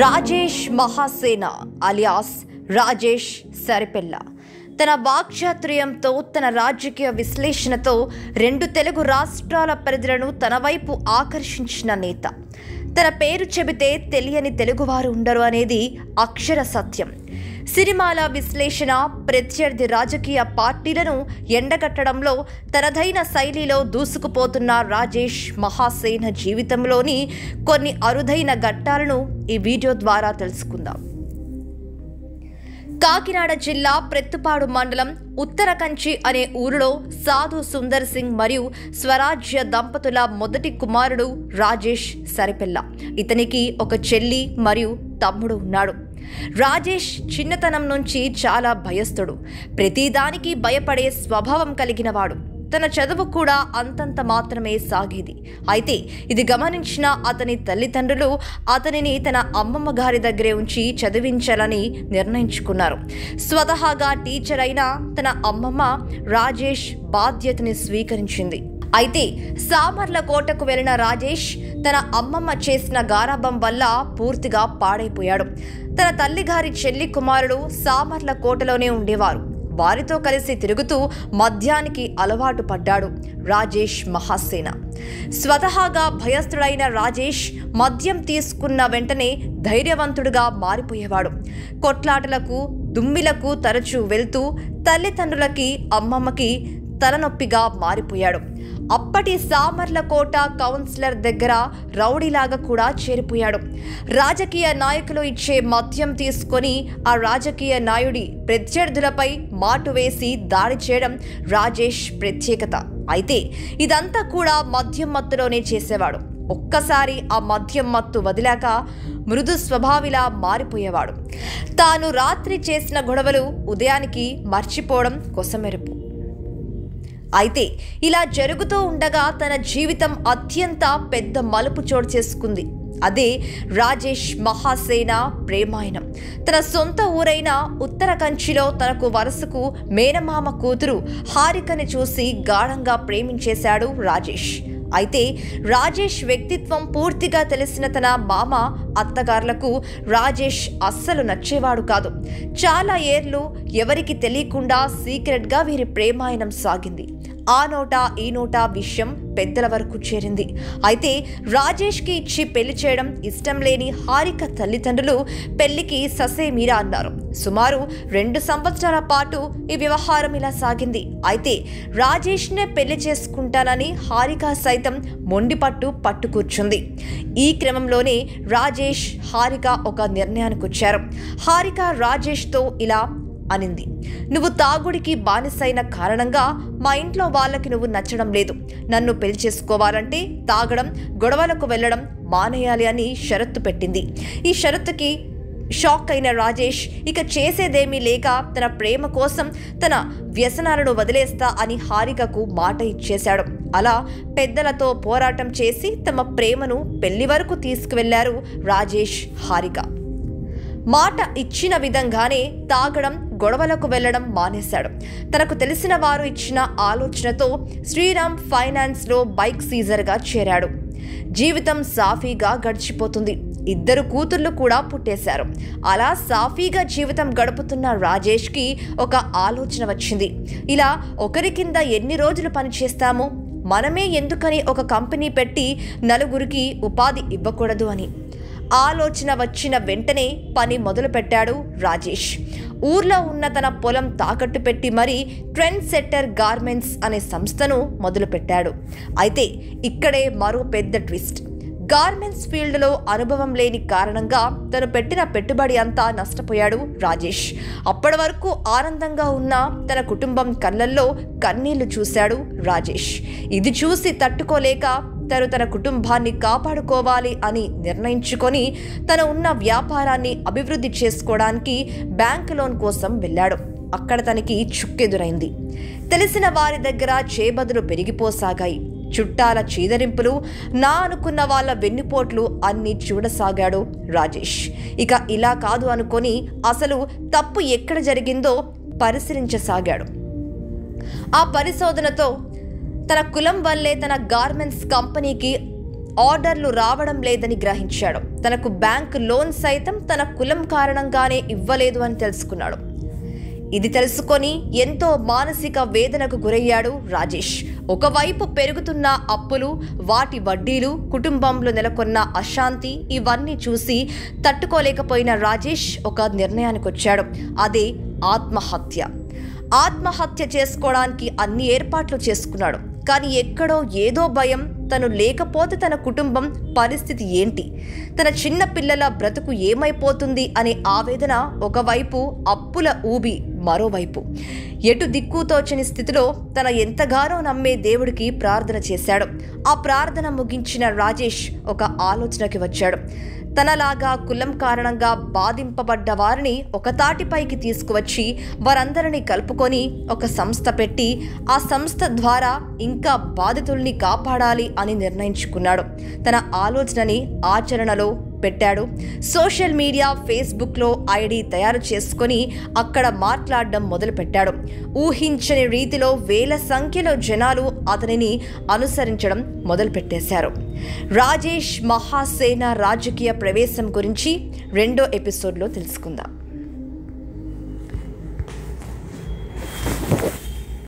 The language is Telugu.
రాజేష్ మహాసేన అలియాస్ రాజేష్ సరిపెల్ల తన వాక్చాతుర్యంతో తన రాజకీయ విశ్లేషణతో రెండు తెలుగు రాష్ట్రాల పరిధులను తన వైపు ఆకర్షించిన నేత. తన పేరు చెబితే తెలియని తెలుగువారు ఉండరు అనేది అక్షర సత్యం. సినిమాల విశ్లేషణ, ప్రత్యర్థి రాజకీయ పార్టీలను ఎండగట్టడంలో తనదైన శైలిలో దూసుకుపోతున్న రాజేష్ మహాసేన జీవితంలోని కొన్ని అరుదైన ఘట్టాలను ఈ వీడియో ద్వారా తెలుసుకుందాం. కాకినాడ జిల్లా ప్రత్తుపాడు మండలం ఉత్తరకంచి అనే ఊరిలో సాధు సుందర్ సింగ్ మరియు స్వరాజ్య దంపతుల మొదటి కుమారుడు రాజేష్ సరిపెల్ల. ఇతనికి ఒక చెల్లి మరియు తమ్ముడు ఉన్నాడు. రాజేష్ చిన్నతనం నుంచి చాలా భయస్థుడు, ప్రతిదానికి భయపడే స్వభావం కలిగినవాడు. తన చదువు కూడా అంతంత మాత్రమే సాగేది. అయితే ఇది గమనించిన అతని తల్లిదండ్రులు అతనిని తన అమ్మమ్మ గారి దగ్గరే ఉంచి చదివించాలని నిర్ణయించుకున్నారు. స్వతహాగా టీచర్ అయిన తన అమ్మమ్మ రాజేష్ బాధ్యతని స్వీకరించింది. అయితే సామర్లకోటకు వెళ్లిన రాజేష్ తన అమ్మమ్మ చేసిన గారాబం వల్ల పూర్తిగా పాడైపోయాడు. తన తల్లిగారి చెల్లి కుమారుడు సామర్లకోటలోనే ఉండేవారు. వారితో కలిసి తిరుగుతూ మద్యానికి అలవాటు పడ్డాడు రాజేష్ మహాసేన. స్వతహాగా భయస్థుడైన రాజేష్ మద్యం తీసుకున్న వెంటనే ధైర్యవంతుడిగా మారిపోయేవాడు. కొట్లాటలకు, దుమ్మిలకు తరచూ వెళ్తూ తల్లిదండ్రులకి, అమ్మమ్మకి తలనొప్పిగా మారిపోయాడు. అప్పటి సామర్లకోట కౌన్సిలర్ దగ్గర రౌడీలాగా కూడా చేరిపోయాడు. రాజకీయ నాయకులు ఇచ్చే మద్యం తీసుకొని ఆ రాజకీయ నాయుడి ప్రత్యర్థులపై మాటు వేసి దాడి చేయడం రాజేష్ ప్రత్యేకత. అయితే ఇదంతా కూడా మద్యం మత్తులోనే చేసేవాడు. ఒక్కసారి ఆ మద్యం మత్తు వదిలాక మృదు స్వభావిలా మారిపోయేవాడు. తాను రాత్రి చేసిన గొడవలు ఉదయానికి మర్చిపోవడం కొసమెరుపు. అయితే ఇలా జరుగుతూ ఉండగా తన జీవితం అత్యంత పెద్ద మలుపు చోటు చేసుకుంది. అదే రాజేష్ మహాసేన ప్రేమాయణం. తన సొంత ఊరైన ఉత్తరకంచిలో తనకు వరుసకు మేనమామ కూతురు హారికని చూసి గాఢంగా ప్రేమించేశాడు రాజేష్. అయితే రాజేష్ వ్యక్తిత్వం పూర్తిగా తెలిసిన తన మామ, అత్తగారులకు రాజేష్ అస్సలు నచ్చేవాడు కాదు. చాలా ఏర్లు ఎవరికి తెలియకుండా సీక్రెట్గా వీరి ప్రేమాయణం సాగింది. ఆ నోటా ఈ నోటా విషయం పెద్దల వరకు చేరింది. అయితే రాజేష్కి ఇచ్చి పెళ్లి చేయడం ఇష్టం లేని హారిక తల్లిదండ్రులు పెళ్లికి ససేమీరా అన్నారు. సుమారు 2 సంవత్సరాల పాటు ఈ వ్యవహారం ఇలా సాగింది. అయితే రాజేష్నే పెళ్లి చేసుకుంటానని హారిక సైతం మొండిపట్టు పట్టు కూర్చుంది. ఈ క్రమంలోనే రాజేష్, హారిక ఒక నిర్ణయానికి వచ్చారు. హారిక రాజేష్తో ఇలా అనింది, నువ్వు తాగుడికి బానిసైన కారణంగా మా ఇంట్లో వాళ్ళకి నువ్వు నచ్చడం లేదు. నన్ను పెళ్లి చేసుకోవాలంటే తాగడం, గొడవలకు వెళ్ళడం మానేయాలి అని షరత్తు పెట్టింది. ఈ షరతుకి షాక్ అయిన రాజేష్ ఇక చేసేదేమీ లేక తన ప్రేమ కోసం తన వ్యసనాలను వదిలేస్తా అని హారికకు మాట ఇచ్చేశాడు. అలా పెద్దలతో పోరాటం చేసి తమ ప్రేమను పెళ్లి వరకు తీసుకువెళ్లారు రాజేష్, హారిక. మాట ఇచ్చిన విధంగానే తాగడం, గొడవలకు వెళ్లడం మానేశాడు. తనకు తెలిసిన వారు ఇచ్చిన ఆలోచనతో శ్రీరామ్ ఫైనాన్స్లో బైక్ సీజర్గా చేరాడు. జీవితం సాఫీగా గడిచిపోతుంది. 2 కూతుర్లు కూడా పుట్టేశారు. అలా సాఫీగా జీవితం గడుపుతున్న రాజేష్కి ఒక ఆలోచన వచ్చింది. ఇలా ఒకరి కింద ఎన్ని రోజులు పనిచేస్తామో, మనమే ఎందుకని ఒక కంపెనీ పెట్టి నలుగురికి ఉపాధి ఇవ్వకూడదు అని ఆలోచన వచ్చిన వెంటనే పని మొదలుపెట్టాడు రాజేష్. ఊర్లో ఉన్న తన పొలం తాకట్టు పెట్టి మరీ ట్రెండ్ సెట్టర్ గార్మెంట్స్ అనే సంస్థను మొదలుపెట్టాడు. అయితే ఇక్కడే మరో పెద్ద ట్విస్ట్. గార్మెంట్స్ ఫీల్డ్లో అనుభవం లేని కారణంగా తను పెట్టిన పెట్టుబడి అంతా నష్టపోయాడు రాజేష్. అప్పటి వరకు ఆనందంగా ఉన్న తన కుటుంబం కళ్ళల్లో కన్నీళ్లు చూశాడు రాజేష్. ఇది చూసి తట్టుకోలేక తన కుటుంబాన్ని కాపాడుకోవాలి అని నిర్ణయించుకొని తన ఉన్న వ్యాపారాన్ని అభివృద్ధి చేసుకోవడానికి బ్యాంక్ లోన్ కోసం వెళ్ళాడు. అక్కడ తనకి చుక్కెదురైంది. తెలిసిన వారి దగ్గర చేబదులు పెరిగిపోసాగాయి. చుట్టాల చీదరింపులు, నా అనుకున్న వాళ్ళ వెన్నుపోట్లు అన్నీ చూడసాగాడు రాజేష్. ఇక ఇలా కాదు అనుకొని అసలు తప్పు ఎక్కడ జరిగిందో పరిశీలించసాగాడు. ఆ పరిశోధనతో తన కులం వల్లే తన గార్మెంట్స్ కంపెనీకి ఆర్డర్లు రావడం లేదని గ్రహించాడు. తనకు బ్యాంక్ లోన్ సైతం తన కులం కారణంగానే ఇవ్వలేదు అని తెలుసుకున్నాడు. ఇది తెలుసుకొని ఎంతో మానసిక వేదనకు గురయ్యాడు రాజేష్. ఒకవైపు పెరుగుతున్న అప్పులు, వాటి వడ్డీలు, కుటుంబంలో నెలకొన్న అశాంతి, ఇవన్నీ చూసి తట్టుకోలేకపోయిన రాజేష్ ఒక నిర్ణయానికి వచ్చాడు. అదే ఆత్మహత్య. ఆత్మహత్య చేసుకోవడానికి అన్ని ఏర్పాట్లు చేసుకున్నాడు. కానీ ఎక్కడో ఏదో భయం. తను లేకపోతే తన కుటుంబం పరిస్థితి ఏంటి, తన చిన్న పిల్లల బ్రతుకు ఏమైపోతుంది అనే ఆవేదన ఒకవైపు, అప్పుల ఊబి మరోవైపు. ఎటు దిక్కుతోచని స్థితిలో తన ఎంతగానో నమ్మే దేవుడికి ప్రార్థన చేశాడు. ఆ ప్రార్థన ముగించిన రాజేష్ ఒక ఆలోచనకి వచ్చాడు. తనలాగా కులం కారణంగా బాధింపబడ్డ వారిని ఒక తాటిపైకి తీసుకువచ్చి వారందరినీ కలుపుకొని ఒక సంస్థ పెట్టి ఆ సంస్థ ద్వారా ఇంకా బాధితుల్ని కాపాడాలి అని నిర్ణయించుకున్నాడు. తన ఆలోచనని ఆచరణలో పెట్టాడు. సోషల్ మీడియా, ఫేస్బుక్లో ఐడి తయారు చేసుకొని అక్కడ మాట్లాడడం మొదలుపెట్టాడు. ఊహించని రీతిలో వేల సంఖ్యలో జనాలు అతనిని అనుసరించడం మొదలుపెట్టేశారు. రాజేష్ మహాసేన రాజకీయ ప్రవేశం గురించి 2వ ఎపిసోడ్లో తెలుసుకుందాం.